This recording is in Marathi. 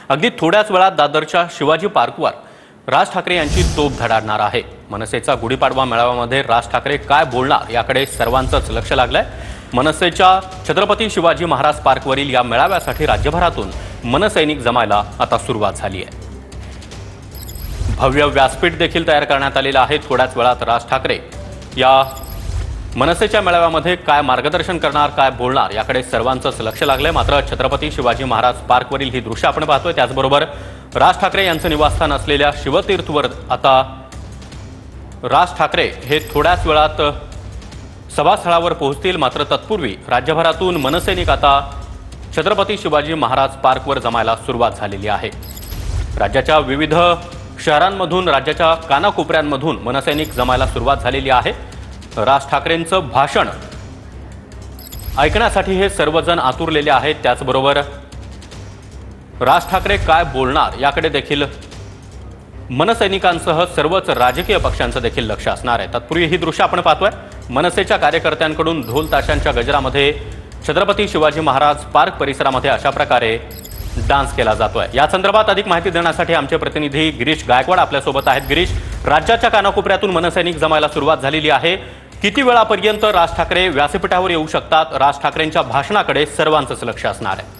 अगदी थोड्याच वेळात दादरच्या शिवाजी पार्कवर राज ठाकरे यांची तोफ धडाडणार आहे। मनसेचा गुढीपाडवा मेळाव्यामध्ये राज ठाकरे काय बोलणार याकडे सर्वांचंच लक्ष लागलंय। मनसेच्या छत्रपती शिवाजी महाराज पार्कवरील या मेळाव्यासाठी राज्यभरातून मनसैनिक जमायला आता सुरुवात झाली आहे। भव्य व्यासपीठ देखील तयार करण्यात आलेलं आहे। थोड्याच वेळात राज ठाकरे या मनसेच्या मेळाव्यामध्ये काय मार्गदर्शन करणार, काय बोलणार याकडे सर्वांचंच लक्ष लागलंय। मात्र छत्रपती शिवाजी महाराज पार्कवरील ही दृश्य आपण पाहतोय। त्याचबरोबर राज ठाकरे यांचं निवासस्थान असलेल्या शिवतीर्थवर आता राज ठाकरे हे थोड्याच वेळात सभास्थळावर पोहोचतील। मात्र तत्पूर्वी राज्यभरातून मनसैनिक आता छत्रपती शिवाजी महाराज पार्कवर जमायला सुरुवात झालेली आहे। राज्याच्या विविध शहरांमधून, राज्याच्या कानाकोपऱ्यांमधून मनसैनिक जमायला सुरुवात झालेली आहे। राज ठाकरेंचं भाषण ऐकण्यासाठी हे सर्वजण आतुरलेले आहेत। त्याचबरोबर राज ठाकरे काय बोलणार याकडे देखील मनसैनिकांसह सर्वच राजकीय पक्षांचं देखील लक्ष असणार आहे। तत्पूर्वी ही दृश्य आपण पाहतोय। मनसेच्या कार्यकर्त्यांकडून ढोल ताशांच्या गजरामध्ये छत्रपती शिवाजी महाराज पार्क परिसरामध्ये अशा प्रकारे डान्स केला जातोय। या संदर्भात अधिक माहिती देण्यासाठी आमचे प्रतिनिधी गिरीश गायकवाड आपल्यासोबत आहेत। गिरीश, राज्याच्या कानाकोपऱ्यातून मनसैनिक जमायला सुरुवात झालेली आहे। किती वेळापर्यंत राज ठाकरे व्यासपीठावर येऊ शकतात? राज ठाकरेंच्या भाषणाकडे सर्वांचंच लक्ष असणार आहे।